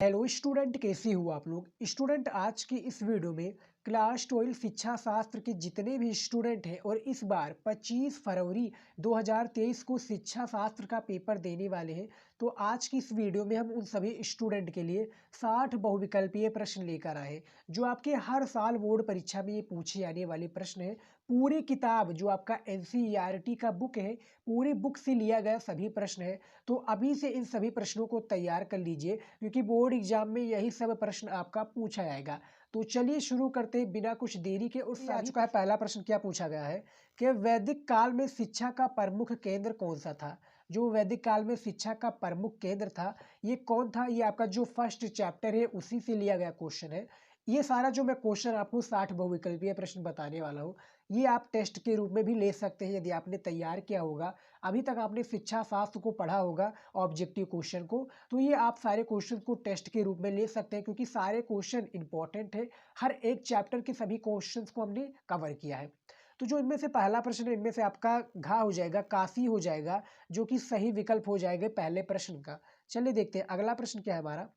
Hello student, कैसे हो आप लोग। स्टूडेंट, आज की इस वीडियो में क्लास 12 शिक्षा शास्त्र के जितने भी स्टूडेंट हैं और इस बार 25 फरवरी 2023 को शिक्षा शास्त्र का पेपर देने वाले हैं, तो आज की इस वीडियो में हम उन सभी स्टूडेंट के लिए 60 बहुविकल्पीय प्रश्न लेकर आए हैं, जो आपके हर साल बोर्ड परीक्षा में ये पूछे जाने वाले प्रश्न हैं। पूरी किताब जो आपका NCERT का बुक है, पूरी बुक से लिया गया सभी प्रश्न है। तो अभी से इन सभी प्रश्नों को तैयार कर लीजिए, क्योंकि बोर्ड एग्जाम में यही सब प्रश्न आपका पूछा जाएगा। तो चलिए शुरू करते हैं बिना कुछ देरी के। उससे आ चुका है पहला प्रश्न। क्या पूछा गया है कि वैदिक काल में शिक्षा का प्रमुख केंद्र कौन सा था। जो वैदिक काल में शिक्षा का प्रमुख केंद्र था, ये कौन था। ये आपका जो फर्स्ट चैप्टर है उसी से लिया गया क्वेश्चन है। ये सारा जो मैं क्वेश्चन आपको 60 बहुविकल्पीय प्रश्न बताने वाला हूँ, ये आप टेस्ट के रूप में भी ले सकते हैं यदि आपने तैयार किया होगा। अभी तक आपने शिक्षा शास्त्र को पढ़ा होगा, ऑब्जेक्टिव क्वेश्चन को, तो ये आप सारे क्वेश्चन को टेस्ट के रूप में ले सकते हैं, क्योंकि सारे क्वेश्चन इंपॉर्टेंट है। हर एक चैप्टर के सभी क्वेश्चन को हमने कवर किया है। तो जो इनमें से पहला प्रश्न है, इनमें से आपका घा हो जाएगा, काशी हो जाएगा, जो कि सही विकल्प हो जाएगा पहले प्रश्न का। चलिए देखते हैं अगला प्रश्न क्या है हमारा।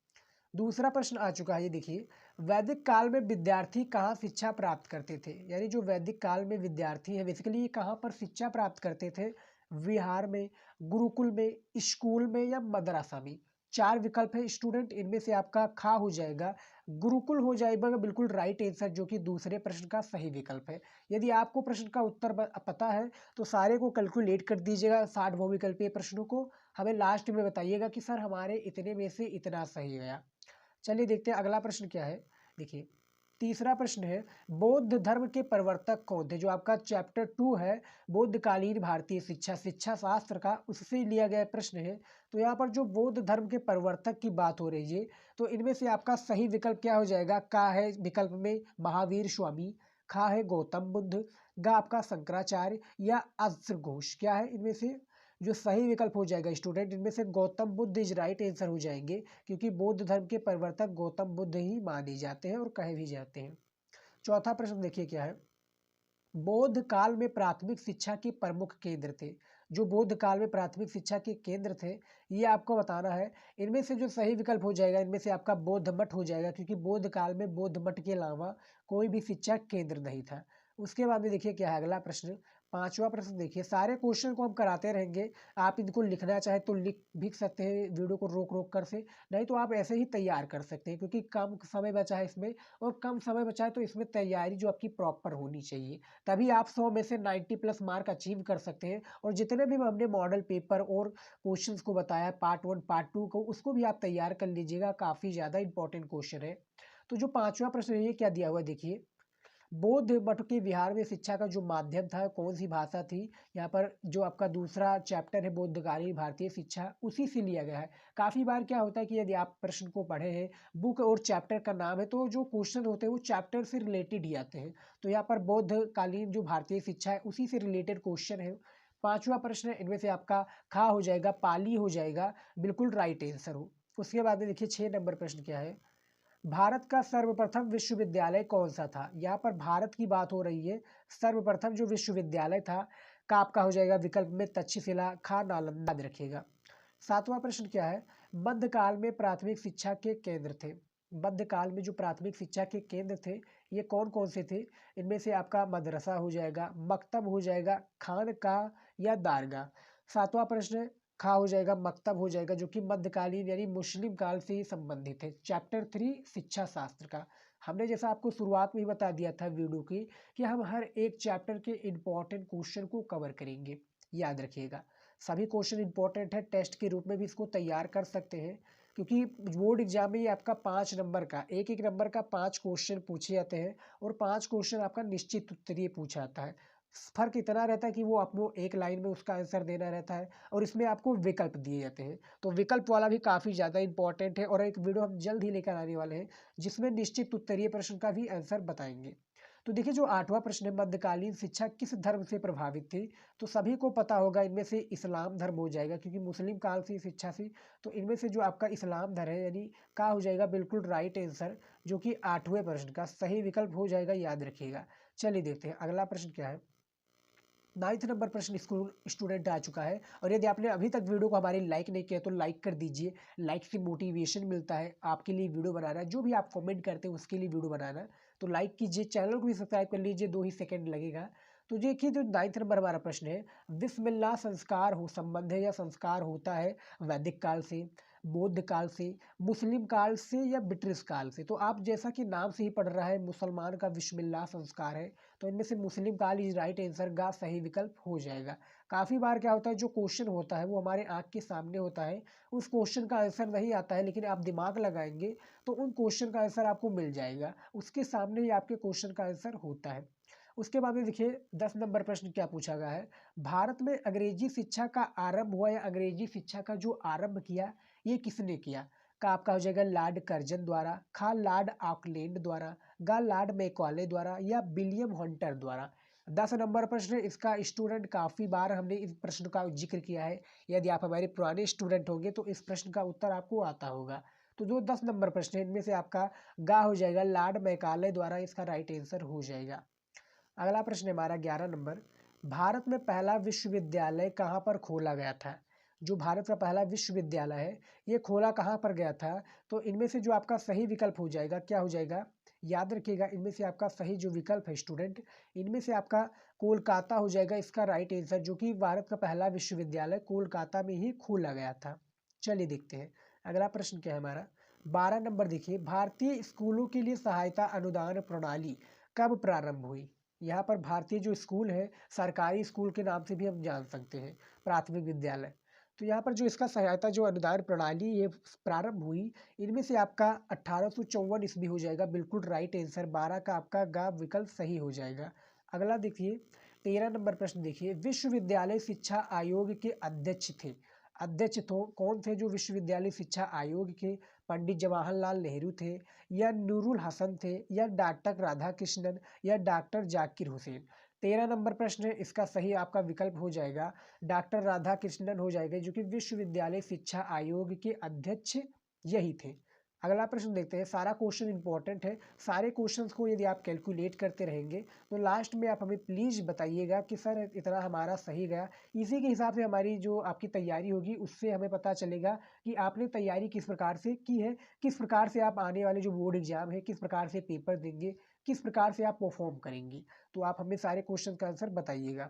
दूसरा प्रश्न आ चुका है, ये देखिए। वैदिक काल में विद्यार्थी कहाँ शिक्षा प्राप्त करते थे। यानी जो वैदिक काल में विद्यार्थी है, बेसिकली ये कहाँ पर शिक्षा प्राप्त करते थे। विहार में, गुरुकुल में, स्कूल में या मदरसा में। चार विकल्प है स्टूडेंट, इनमें से आपका खा हो जाएगा, गुरुकुल हो जाएगा बिल्कुल राइट आंसर, जो कि दूसरे प्रश्न का सही विकल्प है। यदि आपको प्रश्न का उत्तर पता है तो सारे को कैलकुलेट कर दीजिएगा, 60 बहुविकल्पीय प्रश्नों को। हमें लास्ट में बताइएगा कि सर हमारे इतने में से इतना सही गया। चलिए देखते हैं अगला प्रश्न क्या है। देखिए तीसरा प्रश्न है, बौद्ध धर्म के प्रवर्तक कौन थे। जो आपका चैप्टर 2 है, बौद्धकालीन भारतीय शिक्षा, शिक्षा शास्त्र का, उससे लिया गया प्रश्न है। तो यहाँ पर जो बौद्ध धर्म के प्रवर्तक की बात हो रही है, तो इनमें से आपका सही विकल्प क्या हो जाएगा। का है विकल्प में महावीर स्वामी, खा है गौतम बुद्ध, गा आपका शंकराचार्य या अश्र घोष। क्या है इनमें से जो सही विकल्प हो जाएगा स्टूडेंट, इनमें से Gautam Buddha is right answer हो जाएंगे, क्योंकि बौद्ध धर्म के प्रवर्तक गौतम बुद्ध ही माने जाते हैं और कहे भी जाते हैं। चौथा प्रश्न देखिए क्या है। बौद्ध काल में प्राथमिक शिक्षा के प्रमुख केंद्र थे। जो बौद्ध काल में प्राथमिक शिक्षा के केंद्र थे, ये आपको बताना है। इनमें से जो सही विकल्प हो जाएगा, इनमें से आपका बौद्ध मठ हो जाएगा, क्योंकि बौद्ध काल में बौद्ध मठ के अलावा कोई भी शिक्षा केंद्र नहीं था। उसके बाद में देखिए क्या है अगला प्रश्न। पांचवा प्रश्न देखिए, सारे क्वेश्चन को हम कराते रहेंगे। आप इनको लिखना चाहे तो लिख भी सकते हैं वीडियो को रोक रोक कर से, नहीं तो आप ऐसे ही तैयार कर सकते हैं, क्योंकि कम समय बचा है इसमें, और कम समय बचा है तो इसमें तैयारी जो आपकी प्रॉपर होनी चाहिए, तभी आप 100 में से 90 प्लस मार्क अचीव कर सकते हैं। और जितने भी हमने मॉडल पेपर और क्वेश्चंस को बताया, पार्ट 1 पार्ट 2 को, उसको भी आप तैयार कर लीजिएगा, काफ़ी ज़्यादा इंपॉर्टेंट क्वेश्चन है। तो जो पांचवा प्रश्न है, ये क्या दिया हुआ है देखिए। बौद्ध मठ के विहार में शिक्षा का जो माध्यम था, कौन सी भाषा थी। यहाँ पर जो आपका दूसरा चैप्टर है बौद्धकालीन भारतीय शिक्षा, उसी से लिया गया है। काफ़ी बार क्या होता है कि यदि आप प्रश्न को पढ़े हैं, बुक और चैप्टर का नाम है, तो जो क्वेश्चन होते हैं वो चैप्टर से रिलेटेड ही आते हैं। तो यहाँ पर बौद्धकालीन जो भारतीय शिक्षा है उसी से रिलेटेड क्वेश्चन है। पांचवा प्रश्न है, इनमें से आपका खा हो जाएगा, पाली हो जाएगा, बिल्कुल राइट आंसर हो। उसके बाद में देखिए 6 नंबर प्रश्न क्या है। भारत का सर्वप्रथम विश्वविद्यालय कौन सा था। यहाँ पर भारत की बात हो रही है। सर्वप्रथम जो विश्वविद्यालय था, का आपका हो जाएगा विकल्प में तक्षशिला, खा नालंदा में रखिएगा। सातवां प्रश्न क्या है। मध्यकाल में प्राथमिक शिक्षा के केंद्र थे। मध्यकाल में जो प्राथमिक शिक्षा के केंद्र थे, ये कौन कौन से थे। इनमें से आपका मदरसा हो जाएगा, मकतब हो जाएगा, खानकाह या दारगाह। सातवां प्रश्न खा हो जाएगा, मकतब हो जाएगा, जो कि मध्यकालीन यानी मुस्लिम काल से ही संबंधित है। चैप्टर 3 शिक्षा शास्त्र का। हमने जैसा आपको शुरुआत में ही बता दिया था वीडियो की, कि हम हर एक चैप्टर के इंपॉर्टेंट क्वेश्चन को कवर करेंगे, याद रखिएगा। सभी क्वेश्चन इंपॉर्टेंट है, टेस्ट के रूप में भी इसको तैयार कर सकते हैं, क्योंकि बोर्ड एग्जाम में ये आपका 5 नंबर का, एक एक नंबर का 5 क्वेश्चन पूछे जाते हैं, और 5 क्वेश्चन आपका निश्चित उत्तरीय पूछा जाता है। फर्क इतना रहता है कि वो आपको एक लाइन में उसका आंसर देना रहता है, और इसमें आपको विकल्प दिए जाते हैं। तो विकल्प वाला भी काफ़ी ज़्यादा इंपॉर्टेंट है, और एक वीडियो हम जल्द ही लेकर आने वाले हैं जिसमें निश्चित उत्तरीय प्रश्न का भी आंसर बताएंगे। तो देखिए जो आठवां प्रश्न है, मध्यकालीन शिक्षा किस धर्म से प्रभावित थी। तो सभी को पता होगा, इनमें से इस्लाम धर्म हो जाएगा, क्योंकि मुस्लिम काल से शिक्षा थी। तो इनमें से जो आपका इस्लाम धर्म है, यानी का हो जाएगा बिल्कुल राइट आंसर, जो कि आठवें प्रश्न का सही विकल्प हो जाएगा, याद रखिएगा। चलिए देखते हैं अगला प्रश्न क्या है। 9th नंबर प्रश्न स्कूल स्टूडेंट आ चुका है। और यदि आपने अभी तक वीडियो को हमारी लाइक नहीं किया तो लाइक कर दीजिए। लाइक से मोटिवेशन मिलता है आपके लिए वीडियो बनाना, जो भी आप कमेंट करते हैं उसके लिए वीडियो बनाना। तो लाइक कीजिए, चैनल को भी सब्सक्राइब कर लीजिए, 2 ही सेकंड लगेगा। तो देखिए जो 9th नंबर हमारा प्रश्न है, बिस्मिल्लाह संस्कार हो संबंध है या संस्कार होता है वैदिक काल से, बौद्ध काल से, मुस्लिम काल से या ब्रिटिश काल से। तो आप जैसा कि नाम से ही पढ़ रहा है मुसलमान का बिस्मिल्लाह संस्कार है, तो इनमें से मुस्लिम काल इज राइट आंसर, गा सही विकल्प हो जाएगा। काफ़ी बार क्या होता है, जो क्वेश्चन होता है वो हमारे आँख के सामने होता है, उस क्वेश्चन का आंसर नहीं आता है, लेकिन आप दिमाग लगाएंगे तो उन क्वेश्चन का आंसर आपको मिल जाएगा, उसके सामने ही आपके क्वेश्चन का आंसर होता है। उसके बाद में देखिए 10 नंबर प्रश्न क्या पूछा गया है, भारत में अंग्रेजी शिक्षा का आरंभ हुआ या अंग्रेजी शिक्षा का जो आरंभ किया ये किसने किया। का आपका हो जाएगा लॉर्ड कर्जन द्वारा, खा लॉर्ड ऑकलैंड द्वारा, गा लॉर्ड मैकॉले द्वारा या विलियम हंटर द्वारा। 10 नंबर प्रश्न, इसका स्टूडेंट काफ़ी बार हमने इस प्रश्न का जिक्र किया है। यदि आप हमारे पुराने स्टूडेंट होंगे तो इस प्रश्न का उत्तर आपको आता होगा। तो जो 10 नंबर प्रश्न है इनमें से आपका गा हो जाएगा लॉर्ड मैकाले द्वारा, इसका राइट आंसर हो जाएगा। अगला प्रश्न है हमारा 11 नंबर, भारत में पहला विश्वविद्यालय कहाँ पर खोला गया था। जो भारत का पहला विश्वविद्यालय है ये खोला कहाँ पर गया था। तो इनमें से जो आपका सही विकल्प हो जाएगा क्या हो जाएगा, याद रखिएगा इनमें से आपका सही जो विकल्प है स्टूडेंट, इनमें से आपका कोलकाता हो जाएगा इसका राइट आंसर, जो कि भारत का पहला विश्वविद्यालय कोलकाता में ही खोला गया था। चलिए देखते हैं अगला प्रश्न क्या है हमारा। 12 नंबर देखिए, भारतीय स्कूलों के लिए सहायता अनुदान प्रणाली कब प्रारंभ हुई। यहाँ पर भारतीय जो स्कूल है, सरकारी स्कूल के नाम से भी हम जान सकते हैं, प्राथमिक विद्यालय। तो यहाँ पर जो इसका सहायता जो अनुदान प्रणाली ये प्रारंभ हुई, इनमें से आपका 1854 ईस्वी हो जाएगा, बिल्कुल राइट आंसर। 12 का आपका गा विकल्प सही हो जाएगा। अगला देखिए 13 नंबर प्रश्न देखिए, विश्वविद्यालय शिक्षा आयोग के अध्यक्ष थे। अध्यक्ष तो कौन थे जो विश्वविद्यालय शिक्षा आयोग के, पंडित जवाहरलाल नेहरू थे या नूरुल हसन थे या डॉक्टर राधा कृष्णन या डॉक्टर जाकिर हुसैन। 13 नंबर प्रश्न है, इसका सही आपका विकल्प हो जाएगा डॉक्टर राधा कृष्णन हो जाएगा, जो कि विश्वविद्यालय शिक्षा आयोग के अध्यक्ष यही थे। अगला प्रश्न देखते हैं, सारा क्वेश्चन इंपॉर्टेंट है, सारे क्वेश्चंस को यदि आप कैलकुलेट करते रहेंगे तो लास्ट में आप हमें प्लीज़ बताइएगा कि सर इतना हमारा सही गया। इसी के हिसाब से हमारी जो आपकी तैयारी होगी उससे हमें पता चलेगा कि आपने तैयारी किस प्रकार से की है, किस प्रकार से आप आने वाले जो बोर्ड एग्जाम है किस प्रकार से पेपर देंगे, किस प्रकार से आप परफॉर्म करेंगे। तो आप हमें सारे क्वेश्चन का आंसर बताइएगा।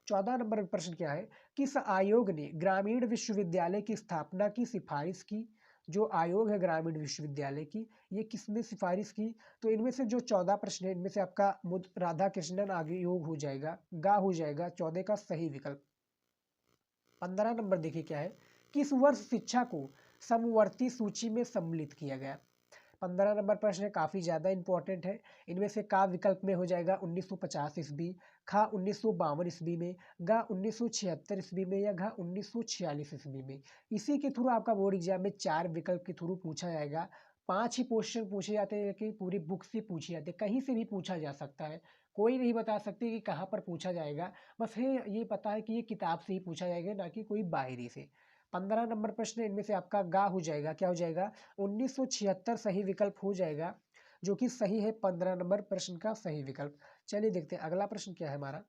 14 नंबर प्रश्न क्या है, किस आयोग ने ग्रामीण विश्वविद्यालय की स्थापना की सिफारिश की। जो आयोग है ग्रामीण विश्वविद्यालय की, ये किसने सिफारिश की। तो इनमें से जो 14 प्रश्न है इनमें से आपका राधा कृष्णन आयोग हो जाएगा, गा हो जाएगा 14 का सही विकल्प। 15 नंबर देखिए क्या है, किस वर्ष शिक्षा को समवर्ती सूची में सम्मिलित किया गया। 15 नंबर प्रश्न है, काफ़ी ज़्यादा इंपॉर्टेंट है। इनमें से का विकल्प में हो जाएगा 1950 ईस्वी, खा 1952 ईस्वी में, गा 1976 ईस्वी में या घा 1946 ईस्वी में। इसी के थ्रू आपका बोर्ड एग्जाम में 4 विकल्प के थ्रू पूछा जाएगा। 5 ही क्वेश्चन पूछे जाते हैं कि पूरी बुक से पूछे जाते हैं, कहीं से भी पूछा जा सकता है। कोई नहीं बता सकते कि कहाँ पर पूछा जाएगा, बस ये पता है कि ये किताब से ही पूछा जाएगा, ना कि कोई बाहरी से। 15 नंबर प्रश्न इनमें से आपका गा हो जाएगा, क्या हो जाएगा 1976 सही विकल्प हो जाएगा, जो कि सही है 15 नंबर प्रश्न का सही विकल्प। चलिए देखते हैं अगला प्रश्न क्या है हमारा।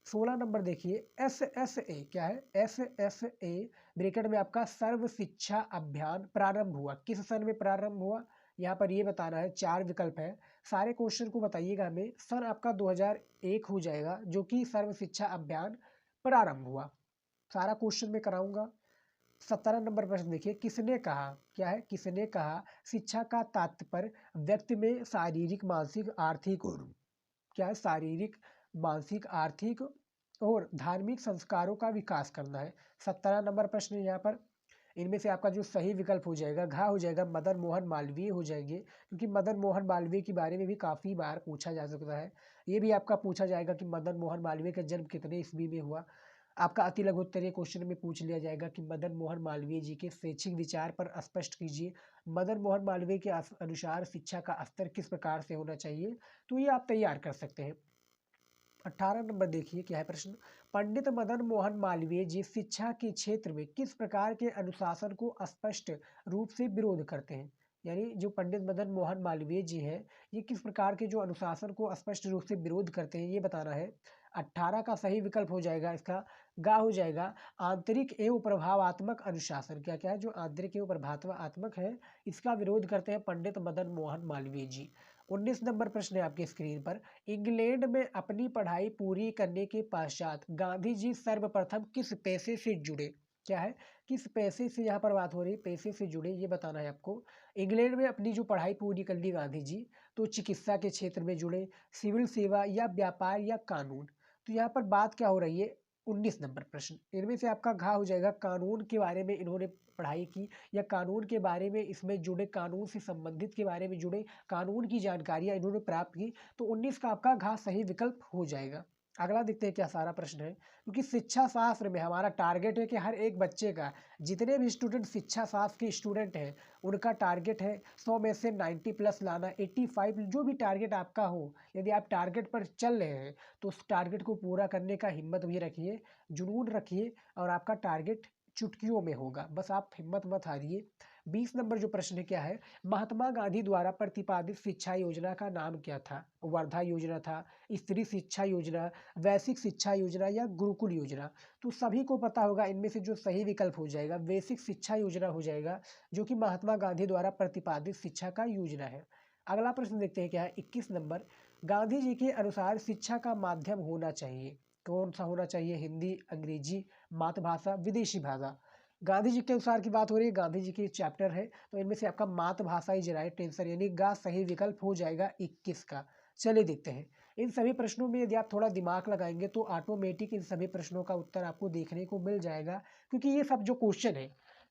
16 नंबर देखिए, SSA क्या है, SSA ब्रैकेट में आपका सर्व शिक्षा अभियान प्रारंभ हुआ, किस सन में प्रारंभ हुआ। यहाँ पर ये बताना है, 4 विकल्प है, सारे क्वेश्चन को बताइएगा हमें। सन आपका 2001 हो जाएगा, जो कि सर्व शिक्षा अभियान प्रारंभ हुआ। सारा क्वेश्चन में कराऊंगा। 17 नंबर प्रश्न देखिए, किसने कहा, क्या है, किसने कहा शिक्षा का तात्पर्य व्यक्ति में शारीरिक मानसिक आर्थिक और क्या है, शारीरिक मानसिक आर्थिक और धार्मिक संस्कारों का विकास करना है। 17 नंबर प्रश्न यहाँ पर इनमें से आपका जो सही विकल्प हो जाएगा घा हो जाएगा मदन मोहन मालवीय हो जाएंगे, क्योंकि मदन मोहन मालवीय के बारे में भी काफ़ी बार पूछा जा सकता है। ये भी आपका पूछा जाएगा कि मदन मोहन मालवीय का जन्म कितने ईस्वी में हुआ। आपका अति लघु उत्तरीय क्वेश्चन में पूछ लिया जाएगा कि मदन मोहन मालवीय जी के शैक्षिक विचार पर स्पष्ट कीजिए, मदन मोहन मालवीय के अनुसार शिक्षा का स्तर किस प्रकार से होना चाहिए। तो ये आप तैयार कर सकते हैं। 18 नंबर देखिए क्या है प्रश्न, पंडित मदन मोहन मालवीय जी शिक्षा के क्षेत्र में किस प्रकार के अनुशासन को स्पष्ट रूप से विरोध करते हैं। यानी जो पंडित मदन मोहन मालवीय जी हैं ये किस प्रकार के जो अनुशासन को स्पष्ट रूप से विरोध करते हैं ये बताना है। 18 का सही विकल्प हो जाएगा इसका गा हो जाएगा आंतरिक एवं प्रभावात्मक अनुशासन। क्या क्या है जो आंतरिक एवं प्रभावात्मक है इसका विरोध करते हैं पंडित मदन मोहन मालवीय जी। 19 नंबर प्रश्न है आपकी स्क्रीन पर। इंग्लैंड में अपनी पढ़ाई पूरी करने के पश्चात गांधी जी सर्वप्रथम किस पेशे से जुड़े? क्या है किस पेशे से यहाँ पर बात हो रही है, पेशे से जुड़े ये बताना है आपको। इंग्लैंड में अपनी जो पढ़ाई पूरी कर ली गांधी जी तो चिकित्सा के क्षेत्र में जुड़े, सिविल सेवा या व्यापार या कानून। तो यहाँ पर बात क्या हो रही है 19 नंबर प्रश्न, इनमें से आपका घा हो जाएगा कानून के बारे में इन्होंने पढ़ाई की या कानून के बारे में इसमें जुड़े, कानून से संबंधित के बारे में जुड़े, कानून की जानकारियां इन्होंने प्राप्त की। तो 19 का आपका घा सही विकल्प हो जाएगा। अगला देखते हैं क्या सारा प्रश्न है, क्योंकि शिक्षा शास्त्र में हमारा टारगेट है कि हर एक बच्चे का, जितने भी स्टूडेंट शिक्षा शास्त्र के स्टूडेंट हैं उनका टारगेट है 100 में से 90 प्लस लाना, 85 जो भी टारगेट आपका हो। यदि आप टारगेट पर चल रहे हैं तो उस टारगेट को पूरा करने का हिम्मत भी रखिए, जुनून रखिए और आपका टारगेट चुटकियों में होगा, बस आप हिम्मत मत हारिए। 20 नंबर जो प्रश्न है क्या है, महात्मा गांधी द्वारा प्रतिपादित शिक्षा योजना का नाम क्या था? वर्धा योजना था, स्त्री शिक्षा योजना, वैश्विक शिक्षा योजना या गुरुकुल योजना? तो सभी को पता होगा इनमें से जो सही विकल्प हो जाएगा वैश्विक शिक्षा योजना हो जाएगा, जो कि महात्मा गांधी द्वारा प्रतिपादित शिक्षा का योजना है। अगला प्रश्न देखते हैं क्या है 21 नंबर। गांधी जी के अनुसार शिक्षा का माध्यम होना चाहिए, कौन सा होना चाहिए? हिंदी, अंग्रेजी, मातृभाषा, विदेशी भाषा। गांधी जी के अनुसार की बात हो रही है, गांधी जी की चैप्टर है तो इनमें से आपका मातृभाषा इज राइट आंसर, यानी गा सही विकल्प हो जाएगा 21 का। चलिए देखते हैं इन सभी प्रश्नों में यदि आप थोड़ा दिमाग लगाएंगे तो ऑटोमेटिक इन सभी प्रश्नों का उत्तर आपको देखने को मिल जाएगा, क्योंकि ये सब जो क्वेश्चन है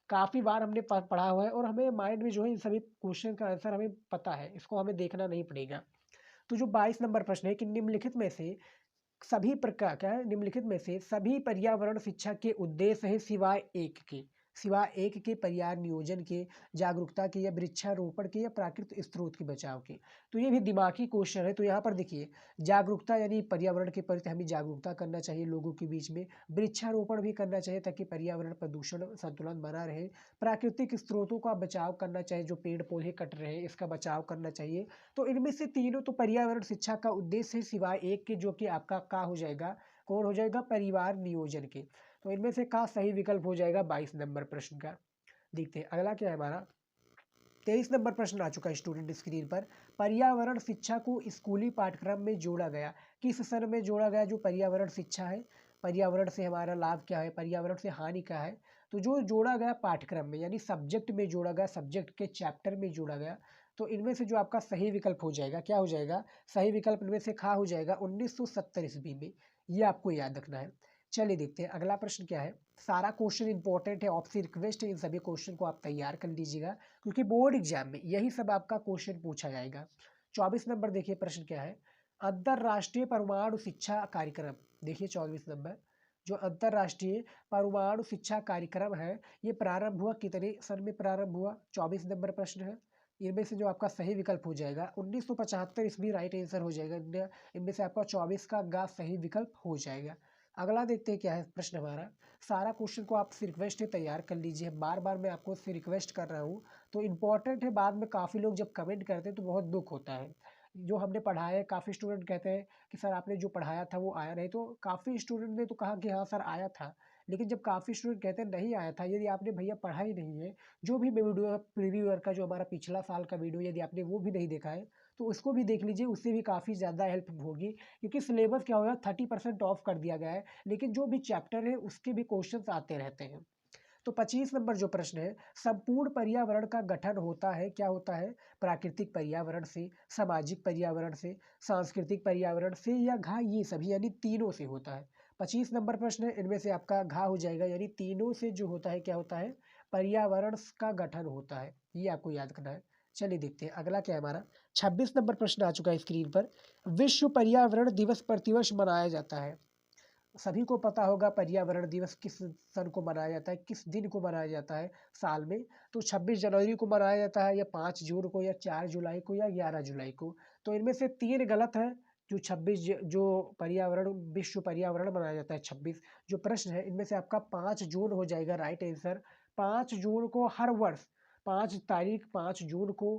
काफ़ी बार हमने पढ़ा हुआ है और हमें माइंड में जो है इन सभी क्वेश्चन का आंसर हमें पता है, इसको हमें देखना नहीं पड़ेगा। तो जो 22 नंबर प्रश्न है कि निम्नलिखित में से सभी प्रकार क्या है, निम्नलिखित में से सभी पर्यावरण शिक्षा के उद्देश्य है सिवाय एक के, सिवाय एक के, पर्यावरण नियोजन के, जागरूकता के या वृक्षारोपण के या प्राकृतिक स्रोत के बचाव के। तो ये भी दिमागी क्वेश्चन है। तो यहाँ पर देखिए जागरूकता यानी पर्यावरण के प्रति हमें जागरूकता करना चाहिए लोगों के बीच में, वृक्षारोपण भी करना चाहिए ताकि पर्यावरण प्रदूषण संतुलन बना रहे, प्राकृतिक स्रोतों का बचाव करना चाहिए, जो पेड़ पौधे कट रहे हैं इसका बचाव करना चाहिए। तो इनमें से तीनों तो पर्यावरण शिक्षा का उद्देश्य है सिवाय एक के, जो कि आपका का हो जाएगा, कौन हो जाएगा? परिवार नियोजन के। तो इनमें से का सही विकल्प हो जाएगा 22 नंबर प्रश्न का। देखते हैं अगला क्या है हमारा 23 नंबर प्रश्न आ चुका है स्टूडेंट स्क्रीन पर। पर्यावरण शिक्षा को स्कूली पाठ्यक्रम में जोड़ा गया, किस सन में जोड़ा गया? जो पर्यावरण शिक्षा है, पर्यावरण से हमारा लाभ क्या है, पर्यावरण से हानि क्या है, तो जो जोड़ा गया पाठ्यक्रम में यानी सब्जेक्ट में जोड़ा गया, सब्जेक्ट के चैप्टर में जोड़ा गया। तो इनमें से जो आपका सही विकल्प हो जाएगा क्या हो जाएगा? सही विकल्प इनमें से खा हो जाएगा 1970 ईस्वी में, ये आपको याद रखना है। चलिए देखते हैं अगला प्रश्न क्या है। सारा क्वेश्चन इंपॉर्टेंट है, आपसे रिक्वेस्ट है इन सभी क्वेश्चन को आप तैयार कर लीजिएगा, क्योंकि बोर्ड एग्जाम में यही सब आपका क्वेश्चन पूछा जाएगा। 24 नंबर देखिए प्रश्न क्या है। अंतरराष्ट्रीय परमाणु शिक्षा कार्यक्रम, देखिए 24 नंबर, जो अंतरराष्ट्रीय परमाणु शिक्षा कार्यक्रम है ये प्रारंभ हुआ कितने सन में प्रारंभ हुआ? 24 नंबर प्रश्न है। इनमें से जो आपका सही विकल्प हो जाएगा 1975 ईस्वी राइट आंसर हो जाएगा। इनमें से आपका 24 का गा सही विकल्प हो जाएगा। अगला देखते हैं क्या है प्रश्न हमारा। सारा क्वेश्चन को आपसे रिक्वेस्ट है तैयार कर लीजिए, बार बार मैं आपको उससे रिक्वेस्ट कर रहा हूँ तो इम्पॉर्टेंट है। बाद में काफ़ी लोग जब कमेंट करते हैं तो बहुत दुख होता है। जो हमने पढ़ाया है काफ़ी स्टूडेंट कहते हैं कि सर आपने जो पढ़ाया था वो आया नहीं, तो काफ़ी स्टूडेंट ने तो कहा कि हाँ सर आया था, लेकिन जब काफ़ी स्टूडेंट कहते हैं नहीं आया था, यदि आपने भैया पढ़ा ही नहीं है, जो भी वीडियो प्रीवियस ईयर का जो हमारा पिछला साल का वीडियो यदि आपने वो भी नहीं देखा है तो उसको भी देख लीजिए, उससे भी काफ़ी ज़्यादा हेल्प होगी। क्योंकि सिलेबस क्या होगा 30% ऑफ कर दिया गया है, लेकिन जो भी चैप्टर है उसके भी क्वेश्चंस आते रहते हैं। तो 25 नंबर जो प्रश्न है, संपूर्ण पर्यावरण का गठन होता है, क्या होता है? प्राकृतिक पर्यावरण से, सामाजिक पर्यावरण से, सांस्कृतिक पर्यावरण से या घा ये सभी यानी तीनों से होता है। 25 नंबर प्रश्न है, इनमें से आपका घा हो जाएगा, यानी तीनों से जो होता है क्या होता है? पर्यावरण का गठन होता है, ये आपको याद करना है। चलिए देखते हैं अगला क्या है हमारा। 26 नंबर प्रश्न आ चुका है स्क्रीन पर। विश्व पर्यावरण दिवस प्रतिवर्ष मनाया जाता है, सभी को पता होगा पर्यावरण दिवस किस सन को मनाया जाता है, किस दिन को मनाया जाता है साल में। तो 26 जनवरी को मनाया जाता है या 5 जून को या 4 जुलाई को या 11 जुलाई को। तो इनमें से 3 गलत है। जो 26 जो पर्यावरण विश्व पर्यावरण मनाया जाता है 26 जो प्रश्न है, इनमें से आपका 5 जून हो जाएगा राइट आंसर। 5 जून को हर वर्ष 5 तारीख 5 जून को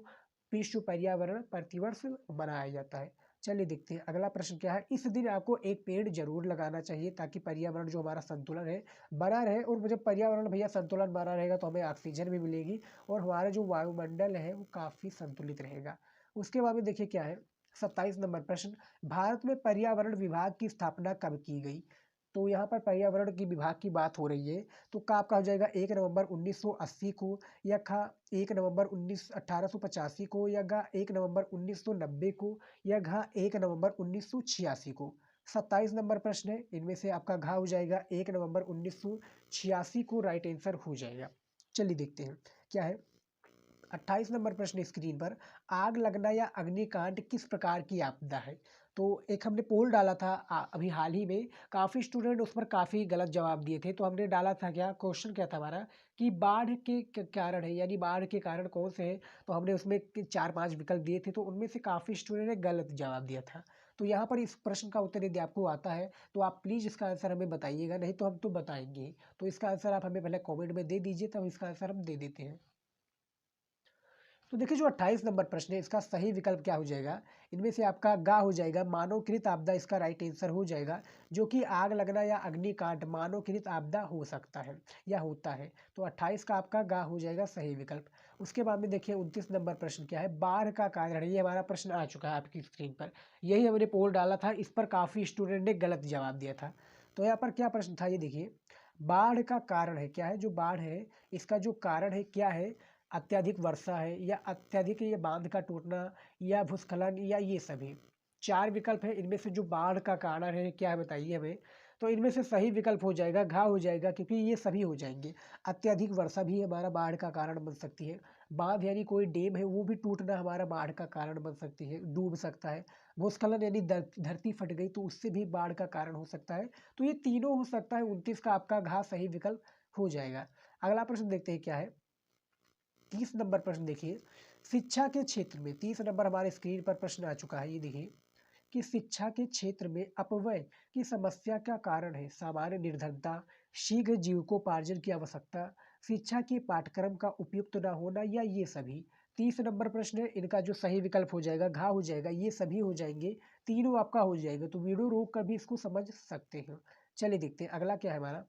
विश्व पर्यावरण प्रतिवर्ष मनाया जाता है। चलिए देखते हैं अगला प्रश्न क्या है। इस दिन आपको एक पेड़ जरूर लगाना चाहिए ताकि पर्यावरण जो हमारा संतुलन है बना रहे, और जब पर्यावरण भैया संतुलन बना रहेगा तो हमें ऑक्सीजन भी मिलेगी और हमारा जो वायुमंडल है वो काफ़ी संतुलित रहेगा। उसके बाद में देखिए क्या है 27 नंबर प्रश्न, भारत में पर्यावरण विभाग की स्थापना कब की गई? तो यहाँ पर पर्यावरण की विभाग की बात हो रही है, तो का आपका हो जाएगा 1 नवंबर 1980 को, या खा 1 नवंबर 1885 को, या गा 1 नवंबर 1990 को, या घा 1 नवंबर 1986 को। 27 नंबर प्रश्न है, इनमें से आपका घा हो जाएगा 1 नवंबर 1986 को राइट आंसर हो जाएगा। चलिए देखते हैं क्या है 28 नंबर प्रश्न स्क्रीन पर, आग लगना या अग्निकांड किस प्रकार की आपदा है? तो एक हमने पोल डाला था अभी हाल ही में, काफ़ी स्टूडेंट उस पर काफ़ी गलत जवाब दिए थे। तो हमने डाला था क्या, क्वेश्चन क्या था हमारा कि बाढ़ के कारण है, यानी बाढ़ के कारण कौन से हैं। तो हमने उसमें 4-5 विकल्प दिए थे, तो उनमें से काफ़ी स्टूडेंट ने गलत जवाब दिया था। तो यहाँ पर इस प्रश्न का उत्तर यदि आपको आता है तो आप प्लीज़ इसका आंसर हमें बताइएगा, नहीं तो हम तो बताएंगे। तो इसका आंसर आप हमें पहले कॉमेंट में दे दीजिए, तब इसका आंसर हम दे देते हैं। तो देखिए जो 28 नंबर प्रश्न है इसका सही विकल्प क्या हो जाएगा, इनमें से आपका गा हो जाएगा, मानवकृत आपदा इसका राइट आंसर हो जाएगा। जो कि आग लगना या अग्निकांड मानवकृत आपदा हो सकता है या होता है। तो 28 का आपका गा हो जाएगा सही विकल्प। उसके बाद में देखिए 29 नंबर प्रश्न क्या है, बाढ़ का कारण है। ये हमारा प्रश्न आ चुका है आपकी स्क्रीन पर, यही हमने पोल डाला था, इस पर काफ़ी स्टूडेंट ने गलत जवाब दिया था। तो यहाँ पर क्या प्रश्न था ये देखिए, बाढ़ का कारण है क्या है, जो बाढ़ है इसका जो कारण है क्या है, अत्यधिक वर्षा है, या अत्यधिक ये बांध का टूटना, या भूस्खलन, या ये सभी। 4 विकल्प है, इनमें से जो बाढ़ का कारण है क्या है बताइए हमें। तो इनमें से सही विकल्प हो जाएगा घा हो जाएगा, क्योंकि ये सभी हो जाएंगे। अत्यधिक वर्षा भी हमारा बाढ़ का कारण बन सकती है। बांध यानी कोई डैम है वो भी टूटना हमारा बाढ़ का कारण बन सकती है, डूब सकता है। भूस्खलन यानी धरती फट गई तो उससे भी बाढ़ का कारण हो सकता है। तो ये तीनों हो सकता है, 29 का आपका घा सही विकल्प हो जाएगा। अगला प्रश्न देखते हैं क्या है 30 नंबर प्रश्न देखिए, शिक्षा के क्षेत्र में 30 नंबर हमारे स्क्रीन पर प्रश्न आ चुका है। ये देखिए कि शिक्षा के क्षेत्र में अपव्यय की समस्या का कारण है सामान्य निर्धनता, शीघ्र जीविकोपार्जन की आवश्यकता, शिक्षा के पाठ्यक्रम का उपयुक्त न होना, या ये सभी। 30 नंबर प्रश्न है, इनका जो सही विकल्प हो जाएगा घा हो जाएगा, ये सभी हो जाएंगे, तीनों आपका हो जाएगा। तो वीडियो रोक कर भी इसको समझ सकते हैं। चलिए देखते हैं अगला क्या है हमारा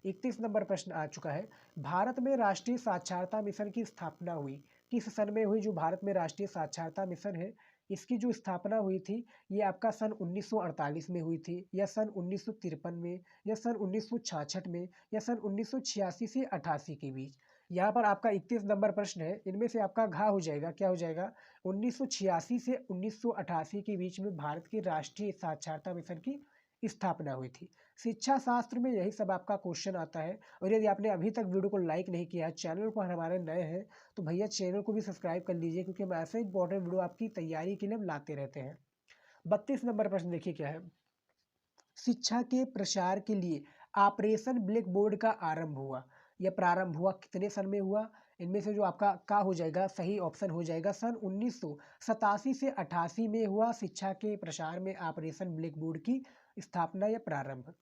31 नंबर प्रश्न आ चुका है, भारत में राष्ट्रीय साक्षरता मिशन की स्थापना हुई किस सन में हुई? जो भारत में राष्ट्रीय साक्षरता मिशन है इसकी जो स्थापना हुई थी ये आपका सन 1948 में हुई थी, या सन 1953 में, या सन 1966 में, या सन 1986 से 88 के बीच। यहाँ पर आपका 31 नंबर प्रश्न है, इनमें से आपका घा हो जाएगा, क्या हो जाएगा, 1986 से 1988 के बीच में भारत के राष्ट्रीय साक्षरता मिशन की स्थापना हुई थी। शिक्षा शास्त्र में यही सब आपका क्वेश्चन आता है। और यदि आपने अभी तक वीडियो को लाइक नहीं किया है, चैनल पर हमारे नए हैं, तो भैया चैनल को भी सब्सक्राइब कर लीजिए, क्योंकि हम ऐसे इंपॉर्टेंट वीडियो आपकी तैयारी के लिए हम लाते रहते हैं। 32 नंबर प्रश्न देखिए क्या है, शिक्षा के प्रसार के लिए ऑपरेशन ब्लैक बोर्ड का आरंभ हुआ या प्रारंभ हुआ कितने सन में हुआ? इनमें से जो आपका का हो जाएगा सही ऑप्शन हो जाएगा सन 1987 से 88 में हुआ शिक्षा के प्रसार में ऑपरेशन ब्लैक बोर्ड की स्थापना या प्रारंभ।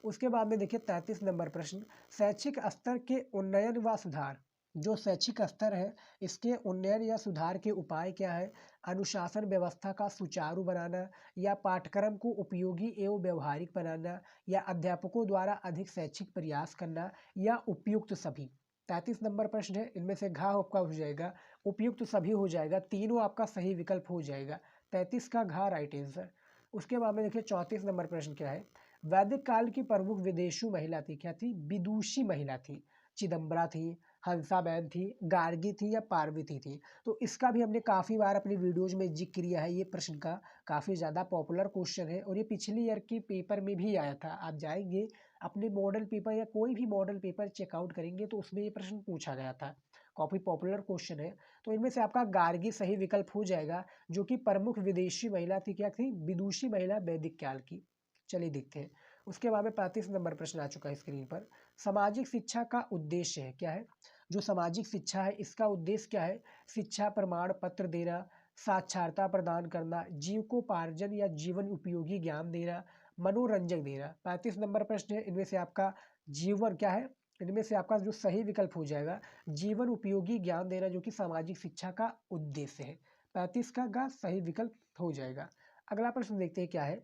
उसके बाद में देखिए 33 नंबर प्रश्न, शैक्षिक स्तर के उन्नयन व सुधार। जो शैक्षिक स्तर है इसके उन्नयन या सुधार के उपाय क्या है? अनुशासन व्यवस्था का सुचारू बनाना, या पाठ्यक्रम को उपयोगी एवं व्यवहारिक बनाना, या अध्यापकों द्वारा अधिक शैक्षिक प्रयास करना, या उपयुक्त सभी। 33 नंबर प्रश्न है, इनमें से घा आपका हो जाएगा, उपयुक्त सभी हो जाएगा, तीनों आपका सही विकल्प हो जाएगा। 33 का घा राइट आंसर। उसके बाद में देखिए 34 नंबर प्रश्न क्या है, वैदिक काल की प्रमुख विदेशू महिला थी, क्या थी? विदुषी महिला थी। चिदम्बरा थी, हंसाबैन थी, गार्गी थी, या पार्वती थी। तो इसका भी हमने काफ़ी बार अपनी वीडियोज में जिक्र किया है, ये प्रश्न का काफ़ी ज़्यादा पॉपुलर क्वेश्चन है, और ये पिछले ईयर के पेपर में भी आया था। आप जाएंगे अपने मॉडल पेपर या कोई भी मॉडल पेपर चेकआउट करेंगे तो उसमें ये प्रश्न पूछा गया था, काफ़ी पॉपुलर क्वेश्चन है। तो इनमें से आपका गार्गी सही विकल्प हो जाएगा, जो कि प्रमुख विदेशी महिला थी, क्या थी? विदुषी महिला वैदिक काल की। चलिए देखते हैं उसके बाद में 35 नंबर प्रश्न आ चुका है स्क्रीन पर, सामाजिक शिक्षा का उद्देश्य है क्या है? जो सामाजिक शिक्षा है इसका उद्देश्य क्या है? शिक्षा प्रमाण पत्र देना, साक्षरता प्रदान करना, जीविकोपार्जन या जीवन उपयोगी ज्ञान देना, मनोरंजक देना। 35 नंबर प्रश्न है, इनमें से आपका जीवन क्या है? इनमें से आपका जो सही विकल्प हो जाएगा जीवन उपयोगी ज्ञान देना, जो कि सामाजिक शिक्षा का उद्देश्य है। 35 का सही विकल्प हो जाएगा। अगला प्रश्न देखते हैं क्या है।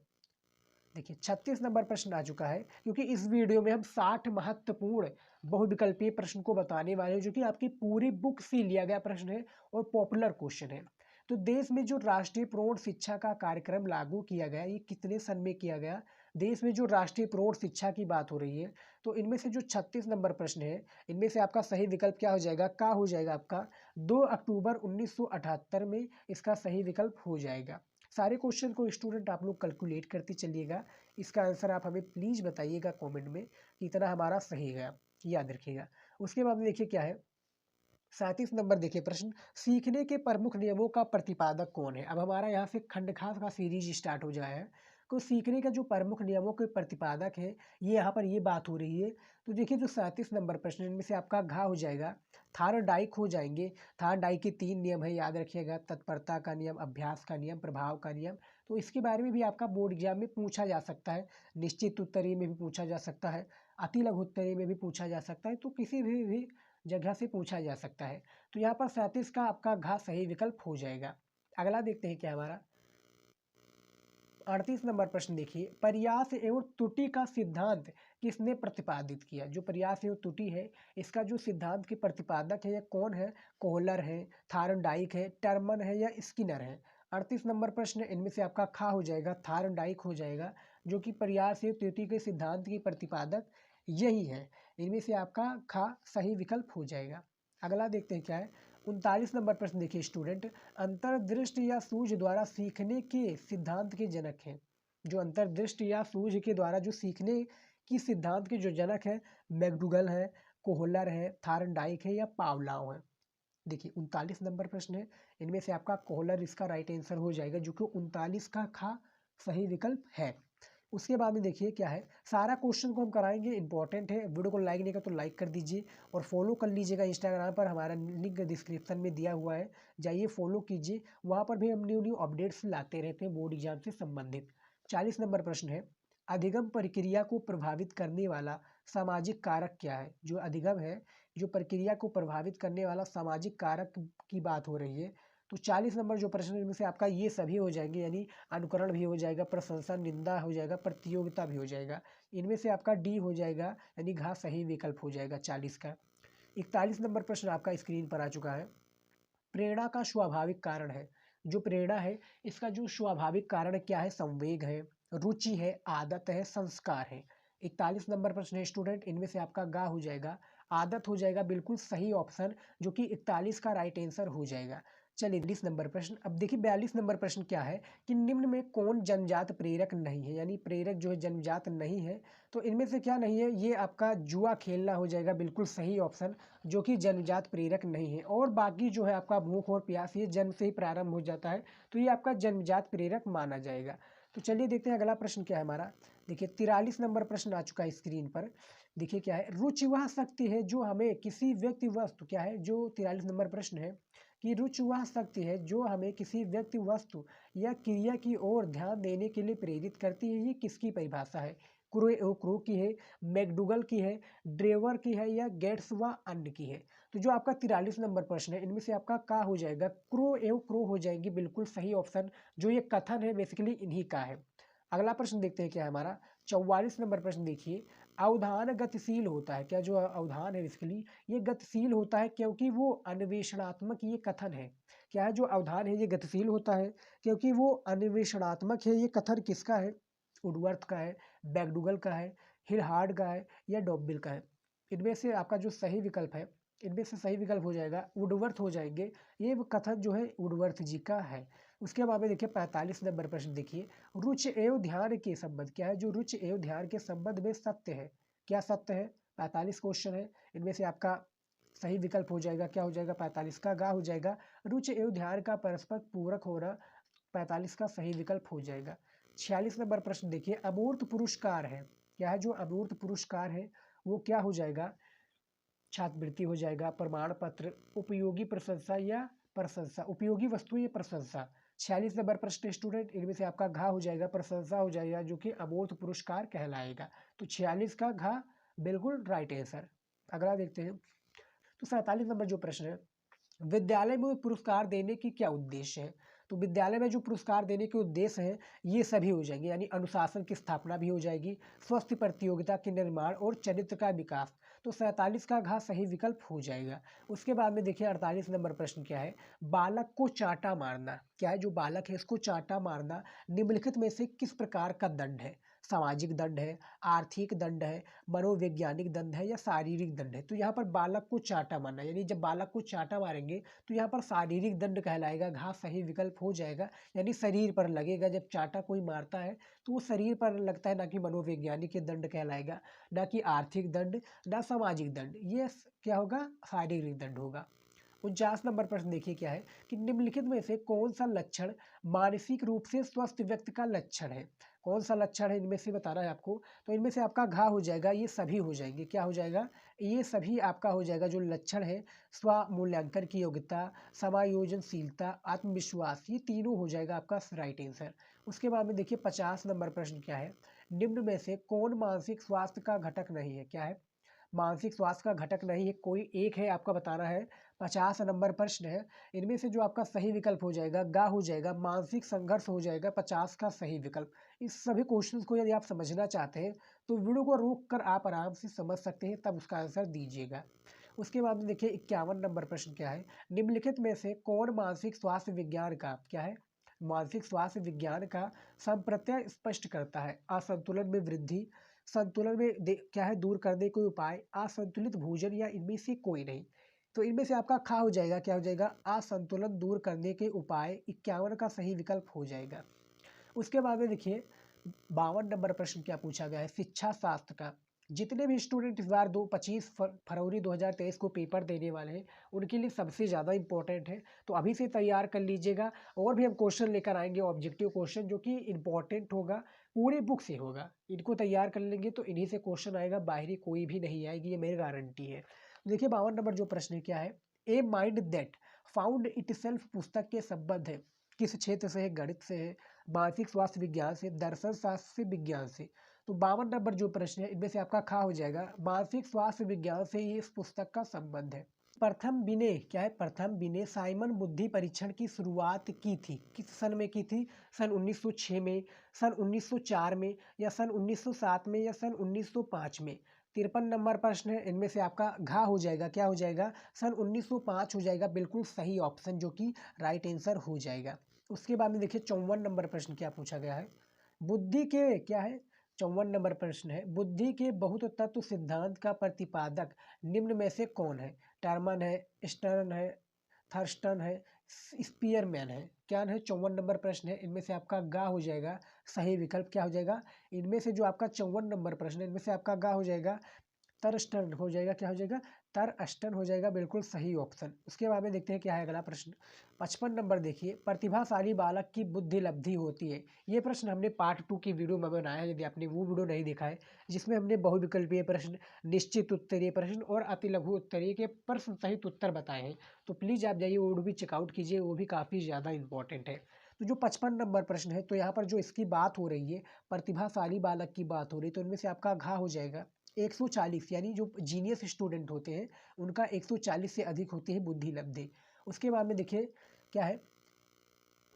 देखिए 36 नंबर प्रश्न आ चुका है, क्योंकि इस वीडियो में हम 60 महत्वपूर्ण बहुविकल्पीय प्रश्न को बताने वाले हैं, जो कि आपकी पूरी बुक से लिया गया प्रश्न है और पॉपुलर क्वेश्चन है। तो देश में जो राष्ट्रीय प्रौढ़ शिक्षा का कार्यक्रम लागू किया गया, ये कितने सन में किया गया? देश में जो राष्ट्रीय प्रौढ़ शिक्षा की बात हो रही है, तो इनमें से जो 36 नंबर प्रश्न है, इनमें से आपका सही विकल्प क्या हो जाएगा? का हो जाएगा आपका 2 अक्टूबर 1978 में इसका सही विकल्प हो जाएगा। सारे क्वेश्चन को स्टूडेंट आप लोग कैलकुलेट करते चलिएगा। इसका आंसर आप हमें प्लीज़ बताइएगा कमेंट में कि इतना हमारा सही गया, याद रखिएगा। उसके बाद में देखिए क्या है, 37 नंबर देखिए प्रश्न, सीखने के प्रमुख नियमों का प्रतिपादक कौन है? अब हमारा यहाँ से खंडखास का सीरीज स्टार्ट हो जाए है। तो सीखने का जो प्रमुख नियमों के प्रतिपादक है, ये यहाँ पर ये बात हो रही है। तो देखिए जो 37 नंबर प्रश्न, इनमें से आपका घा हो जाएगा, थार्डाइक हो जाएंगे। थार्डाइक के 3 नियम है, याद रखिएगा, तत्परता का नियम, अभ्यास का नियम, प्रभाव का नियम। तो इसके बारे में भी आपका बोर्ड एग्जाम में पूछा जा सकता है, निश्चित उत्तरीय में भी पूछा जा सकता है, अति लघु उत्तरीय में भी पूछा जा सकता है, तो किसी भी जगह से पूछा जा सकता है। तो यहाँ पर 37 का आपका घ सही विकल्प हो जाएगा। अगला देखते हैं क्या हमारा 38 नंबर प्रश्न देखिए, प्रयास एवं त्रुटि का सिद्धांत किसने प्रतिपादित किया? जो प्रयास एवं त्रुटि है, इसका जो सिद्धांत के प्रतिपादक है यह कौन है? कोहलर है, थार्नडाइक है, टर्मन है या स्किनर है? 38 नंबर प्रश्न, इनमें से आपका खा हो जाएगा, थार्नडाइक हो जाएगा, जो कि प्रयास एवं त्रुटि के सिद्धांत के प्रतिपादक यही है। इनमें से आपका खा सही विकल्प हो जाएगा। अगला देखते हैं क्या है, 39 नंबर प्रश्न देखिए स्टूडेंट, अंतर्दृष्टि या सूझ द्वारा सीखने के सिद्धांत के जनक हैं। जो अंतर्दृष्टि या सूझ के द्वारा जो सीखने की सिद्धांत के जो जनक है, मैकडूगल है, कोहलर है, थार्नडाइक है या पावलाव है? देखिए 39 नंबर प्रश्न है, इनमें से आपका कोहलर इसका राइट आंसर हो जाएगा, जो कि 39 का खा सही विकल्प है। उसके बाद में देखिए क्या है, सारा क्वेश्चन को हम कराएंगे, इंपॉर्टेंट है। वीडियो को लाइक नहीं किया तो लाइक कर दीजिए और फॉलो कर लीजिएगा। इंस्टाग्राम पर हमारा लिंक डिस्क्रिप्शन में दिया हुआ है, जाइए फॉलो कीजिए, वहाँ पर भी हम न्यू न्यू अपडेट्स लाते रहते हैं बोर्ड एग्जाम से संबंधित। 40 नंबर प्रश्न है, अधिगम प्रक्रिया को प्रभावित करने वाला सामाजिक कारक क्या है? जो अधिगम है, जो प्रक्रिया को प्रभावित करने वाला सामाजिक कारक की बात हो रही है। तो 40 नंबर जो प्रश्न, इनमें से आपका ये सभी हो जाएंगे, यानी अनुकरण भी हो जाएगा, प्रशंसा, निंदा हो जाएगा, प्रतियोगिता भी हो जाएगा। इनमें से आपका डी हो जाएगा, यानी घा सही विकल्प हो जाएगा 40 का। 41 नंबर प्रश्न आपका स्क्रीन पर आ चुका है, प्रेरणा का स्वाभाविक कारण है। जो प्रेरणा है, इसका जो स्वाभाविक कारण क्या है? संवेग है, रुचि है, आदत है, संस्कार है। 41 नंबर प्रश्न है स्टूडेंट, इनमें से आपका गा हो जाएगा, आदत हो जाएगा, बिल्कुल सही ऑप्शन, जो कि 41 का राइट आंसर हो जाएगा। चलिए 42 नंबर प्रश्न, अब देखिए 42 नंबर प्रश्न क्या है कि निम्न में कौन जन्मजात प्रेरक नहीं है? यानी प्रेरक जो है जन्मजात नहीं है। तो इनमें से क्या नहीं है? ये आपका जुआ खेलना हो जाएगा, बिल्कुल सही ऑप्शन, जो कि जन्मजात प्रेरक नहीं है। और बाकी जो है आपका भूख और प्यास, ये जन्म से ही प्रारंभ हो जाता है, तो ये आपका जन्मजात प्रेरक माना जाएगा। तो चलिए देखते हैं अगला प्रश्न क्या है हमारा। देखिए 43 नंबर प्रश्न आ चुका है स्क्रीन पर। देखिए क्या है, रुचि वह शक्ति है जो हमें किसी व्यक्ति वस्तु, क्या है जो 43 नंबर प्रश्न है कि रुचि वह शक्ति है जो हमें किसी व्यक्ति वस्तु या क्रिया की ओर ध्यान देने के लिए प्रेरित करती है। ये किसकी परिभाषा है? क्रू की है, मैकडूगल की है, ड्रेवर की है या गेट्स व अन्य की है? तो जो आपका 43 नंबर प्रश्न है, इनमें से आपका का हो जाएगा, क्रो हो जाएंगी, बिल्कुल सही ऑप्शन। जो ये कथन है बेसिकली इन्हीं का है। अगला प्रश्न देखते हैं क्या है हमारा, 44 नंबर प्रश्न देखिए, अवधान गतिशील होता है। क्या जो अवधान है बेसिकली ये गतिशील होता है क्योंकि वो अन्वेषणात्मक, ये कथन है। क्या है जो अवधान है ये गतिशील होता है क्योंकि वो अन्वेषणात्मक है। ये कथन किसका है? वुडवर्थ का है, मैकडूगल का है, हिलहार्ड का है या डॉब्बिल का है? इनमें से आपका जो सही विकल्प है, इनमें से सही विकल्प हो जाएगा वुडवर्थ हो जाएंगे। ये कथन जो है वुडवर्थ जी का है। उसके बाद में देखिए 45 नंबर प्रश्न देखिए, रुचि एवं ध्यान के संबंध, क्या है जो रुचि एवं ध्यान के संबंध में सत्य है? क्या सत्य है? 45 क्वेश्चन है, इनमें से आपका सही विकल्प हो जाएगा, क्या हो जाएगा? 45 का गा हो जाएगा, रुचि एवं ध्यान का परस्पर पूरक होना 45 का सही विकल्प हो जाएगा। 46 नंबर प्रश्न देखिए, अमूर्त पुरस्कार है। क्या है जो अमूर्त पुरस्कार है वो क्या हो जाएगा? छात्रवृत्ति हो जाएगा, प्रमाण पत्र, उपयोगी प्रशंसा या प्रशंसा, उपयोगी वस्तु या प्रशंसा। 46 नंबर प्रश्न स्टूडेंट, इनमें से आपका घा हो जाएगा, प्रशंसा हो जाएगा, जो कि अमूर्त पुरस्कार कहलाएगा। तो 46 का घा बिल्कुल राइट आंसर। अगला देखते हैं, तो 47 नंबर जो प्रश्न है, विद्यालय में पुरस्कार देने की क्या उद्देश्य है? तो विद्यालय में जो पुरस्कार देने के उद्देश्य हैं ये सभी हो जाएंगे, यानी अनुशासन की स्थापना भी हो जाएगी, स्वस्थ प्रतियोगिता के निर्माण और चरित्र का विकास। तो 47 का घ सही विकल्प हो जाएगा। उसके बाद में देखिए 48 नंबर प्रश्न क्या है, बालक को चांटा मारना। क्या है, जो बालक है इसको चांटा मारना निम्नलिखित में से किस प्रकार का दंड है? सामाजिक दंड है, आर्थिक दंड है, मनोवैज्ञानिक दंड है या शारीरिक दंड है? तो यहाँ पर बालक को चांटा मारना, यानी जब बालक को चांटा मारेंगे तो यहाँ पर शारीरिक दंड कहलाएगा, घा सही विकल्प हो जाएगा, यानी शरीर पर लगेगा। जब चांटा कोई मारता है तो वो शरीर पर लगता है, ना कि मनोवैज्ञानिक दंड कहलाएगा, ना कि आर्थिक दंड, ना सामाजिक दंड। ये क्या होगा, शारीरिक दंड होगा। 49 नंबर प्रश्न देखिए क्या है कि निम्नलिखित में से कौन सा लक्षण मानसिक रूप से स्वस्थ व्यक्ति का लक्षण है? कौन सा लक्षण है इनमें से बताना है आपको। तो इनमें से आपका घा हो जाएगा, ये सभी हो जाएंगे। क्या हो जाएगा, ये सभी आपका हो जाएगा। जो लक्षण है, स्व मूल्यांकन की योग्यता, समायोजनशीलता, आत्मविश्वास, ये तीनों हो जाएगा आपका राइट आंसर। उसके बाद में देखिए 50 नंबर प्रश्न क्या है, निम्न में से कौन मानसिक स्वास्थ्य का घटक नहीं है? क्या है, मानसिक स्वास्थ्य का घटक नहीं है, कोई एक है, आपका बताना है। 50 नंबर प्रश्न है, इनमें से जो आपका सही विकल्प हो जाएगा गा हो जाएगा, मानसिक संघर्ष हो जाएगा 50 का सही विकल्प। इस सभी क्वेश्चंस को यदि आप समझना चाहते हैं तो वीडियो को रोक कर आप आराम से समझ सकते हैं, तब उसका आंसर दीजिएगा। उसके बाद में देखिए 51 नंबर प्रश्न क्या है, निम्नलिखित में से कौन मानसिक स्वास्थ्य विज्ञान का, क्या है, मानसिक स्वास्थ्य विज्ञान का संप्रत्यय स्पष्ट करता है? असंतुलन में वृद्धि, संतुलन में क्या है दूर करने के उपाय, असंतुलित भोजन, या इनमें से कोई नहीं। तो इनमें से आपका खा हो जाएगा, क्या हो जाएगा, असंतुलन दूर करने के उपाय 51 का सही विकल्प हो जाएगा। उसके बाद में देखिए 52 नंबर प्रश्न क्या पूछा गया है, शिक्षा शास्त्र का। जितने भी स्टूडेंट इस बार 25 फरवरी 2023 को पेपर देने वाले हैं उनके लिए सबसे ज़्यादा इंपॉर्टेंट है, तो अभी से तैयार कर लीजिएगा। और भी हम क्वेश्चन लेकर आएंगे, ऑब्जेक्टिव क्वेश्चन, जो कि इंपॉर्टेंट होगा, पूरे बुक से होगा। इनको तैयार कर लेंगे तो इन्हीं से क्वेश्चन आएगा, बाहरी कोई भी नहीं आएगी, ये मेरी गारंटी है। देखिए 52 नंबर जो प्रश्न है क्या है, a mind that found it self पुस्तक के संबंध है, किस क्षेत्र से है? गणित से है, मानसिक स्वास्थ्य विज्ञान से, दर्शन शास्त्र से, विज्ञान से। तो 52 नंबर जो प्रश्न है इनमें से आपका खा हो जाएगा, मानसिक स्वास्थ्य विज्ञान से ये इस पुस्तक का संबंध है। प्रथम बिने, क्या है, प्रथम बिने साइमन बुद्धि परीक्षण की शुरुआत की थी, किस सन में की थी? सन 1906 में, सन 1904 में, या सन 1907 में, या सन 1905 में? 53 नंबर प्रश्न है, इनमें से आपका घा हो जाएगा, क्या हो जाएगा, सन 1905 हो जाएगा, बिल्कुल सही ऑप्शन, जो कि राइट आंसर हो जाएगा। उसके बाद में देखिए 54 नंबर प्रश्न क्या पूछा गया है, बुद्धि के, क्या है, 54 नंबर प्रश्न है, बुद्धि के बहुत तत्व सिद्धांत का प्रतिपादक निम्न में से कौन है? टर्मन है, स्टर्न है, थर्स्टन है, स्पीयरमैन है? क्या है, 54 नंबर प्रश्न है, इनमें से आपका गा हो जाएगा सही विकल्प। क्या हो जाएगा, इनमें से जो आपका 54 नंबर प्रश्न है इनमें से आपका गा हो जाएगा तरस्टन हो जाएगा, क्या हो जाएगा, तर अष्टन हो जाएगा, बिल्कुल सही ऑप्शन। उसके बाद में देखते हैं क्या है अगला प्रश्न। 55 नंबर देखिए, प्रतिभाशाली बालक की बुद्धि लब्धि होती है। ये प्रश्न हमने पार्ट 2 की वीडियो में बनाया है, यदि आपने वो वीडियो नहीं देखा है, जिसमें हमने बहुविकल्पीय प्रश्न, निश्चित उत्तरीय प्रश्न और अति लघु उत्तरीय के प्रश्न सहित उत्तर बताए हैं। तो प्लीज़ आप जाइए वो भी चेकआउट कीजिए, वो भी काफ़ी ज़्यादा इंपॉर्टेंट है। तो जो 55 नंबर प्रश्न है, तो यहाँ पर जो इसकी बात हो रही है, प्रतिभाशाली बालक की बात हो रही है, तो इनमें से आपका घा हो जाएगा 140, यानी जो जीनियस स्टूडेंट होते हैं उनका 140 से अधिक होती है बुद्धि लब्धि। उसके बाद में देखिए क्या है,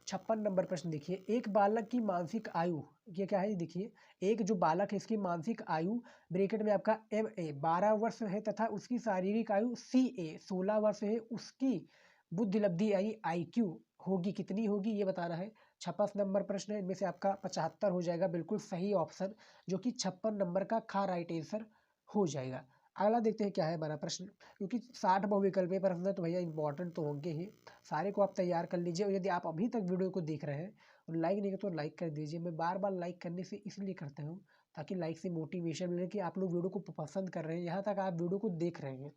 56 नंबर प्रश्न देखिए, एक बालक की मानसिक आयु, ये क्या है, देखिए एक जो बालक है इसकी मानसिक आयु ब्रैकेट में आपका MA 12 वर्ष है, तथा उसकी शारीरिक आयु CA 16 वर्ष है, उसकी बुद्धि लब्धि यानी IQ होगी, कितनी होगी ये बताना है। 56 नंबर प्रश्न है, इनमें से आपका 75 हो जाएगा, बिल्कुल सही ऑप्शन, जो कि 56 नंबर का खा राइट आंसर हो जाएगा। अगला देखते हैं क्या है हमारा प्रश्न, क्योंकि 60 बहुविकल्पीय प्रश्न है तो भैया इंपॉर्टेंट तो होंगे ही, सारे को आप तैयार कर लीजिए। और यदि आप अभी तक वीडियो को देख रहे हैं और लाइक नहीं किया तो लाइक कर दीजिए। मैं बार बार लाइक करने से इसलिए करता हूँ ताकि लाइक से मोटिवेशन मिले कि आप लोग वीडियो को पसंद कर रहे हैं, यहाँ तक आप वीडियो को देख रहे हैं।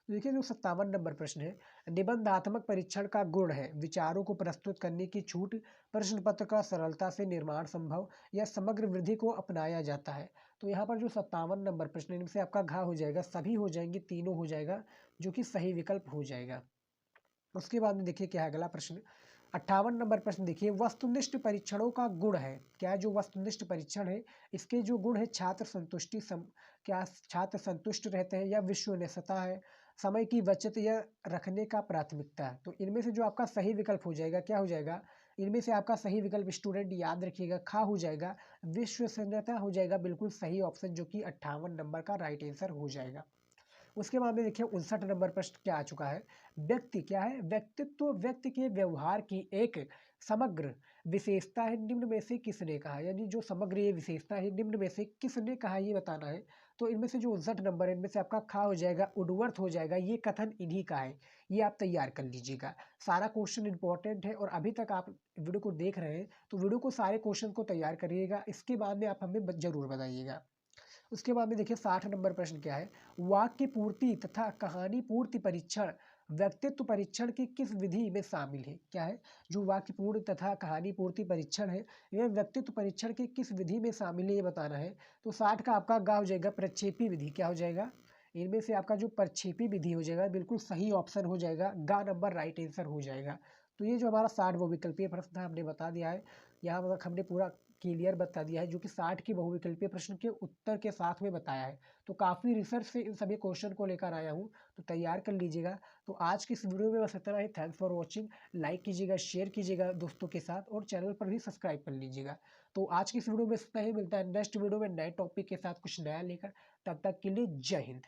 तो देखिए जो 57 नंबर प्रश्न है, निबंधात्मक परीक्षण का गुण है विचारों को प्रस्तुत करने की छूट, प्रश्न पत्र का सरलता से निर्माण संभव, या समग्र वृद्धि को अपनाया जाता है? तो यहाँ पर जो 57 नंबर प्रश्न है इनसे आपका घा हो जाएगा, सभी हो जाएंगे, तीनों हो जाएगा, जो कि सही विकल्प हो जाएगा। उसके बाद में देखिए क्या है अगला प्रश्न, 58 नंबर प्रश्न देखिए, वस्तुनिष्ठ परीक्षणों का गुण है, क्या जो वस्तुनिष्ठ परीक्षण है इसके जो गुण है, छात्र संतुष्टि क्या छात्र संतुष्ट रहते हैं, या विश्वसनीयता है, समय की बचत, या रखने का प्राथमिकता है? तो इनमें से जो आपका सही विकल्प हो जाएगा क्या हो जाएगा, इनमें से आपका सही विकल्प स्टूडेंट याद रखिएगा खा हो जाएगा, विश्वसनीयता हो जाएगा बिल्कुल सही ऑप्शन, जो कि 58 नंबर का राइट आंसर हो जाएगा। उसके बाद में देखिए 59 नंबर प्रश्न क्या आ चुका है। व्यक्ति क्या है, व्यक्तित्व व्यक्ति के व्यवहार की एक समग्र विशेषता है, निम्न में से किसने कहा, यानी जो समग्र ये विशेषता है निम्न में से किसने कहा ये बताना है। तो इनमें से जो 59 नंबर है इनमें से आपका खा हो जाएगा, उडवर्थ हो जाएगा, ये कथन इन्हीं का है, ये आप तैयार कर लीजिएगा। सारा क्वेश्चन इंपॉर्टेंट है और अभी तक आप वीडियो को देख रहे हैं तो वीडियो को सारे क्वेश्चन को तैयार करिएगा, इसके बाद में आप हमें जरूर बताइएगा। उसके बाद में देखिए 60 नंबर प्रश्न क्या है। वाक्य पूर्ति तथा कहानी पूर्ति परीक्षण व्यक्तित्व परीक्षण की किस विधि में शामिल है, क्या है जो वाक्य पूर्ण तथा कहानी पूर्ति परीक्षण है यह व्यक्तित्व परीक्षण की किस विधि में शामिल है ये बताना है। तो 60 का आपका गा हो जाएगा प्रक्षेपी विधि, क्या हो जाएगा इनमें से आपका जो प्रक्षेपी विधि हो जाएगा बिल्कुल सही ऑप्शन हो जाएगा, गा नंबर राइट आंसर हो जाएगा। तो ये जो हमारा 60 वो विकल्पीय प्रश्न था हमने बता दिया है, यहाँ तक हमने पूरा क्लियर बता दिया है, जो कि 60 की बहुविकल्पीय प्रश्न के उत्तर के साथ में बताया है। तो काफ़ी रिसर्च से इन सभी क्वेश्चन को लेकर आया हूँ, तो तैयार कर लीजिएगा। तो आज की इस वीडियो में बस इतना ही। Thanks for watching. लाइक कीजिएगा, शेयर कीजिएगा दोस्तों के साथ और चैनल पर भी सब्सक्राइब कर लीजिएगा। तो आज की इस वीडियो में इतना ही, मिलता है नेक्स्ट वीडियो में नए टॉपिक के साथ कुछ नया लेकर। तब तक के लिए जय हिंद।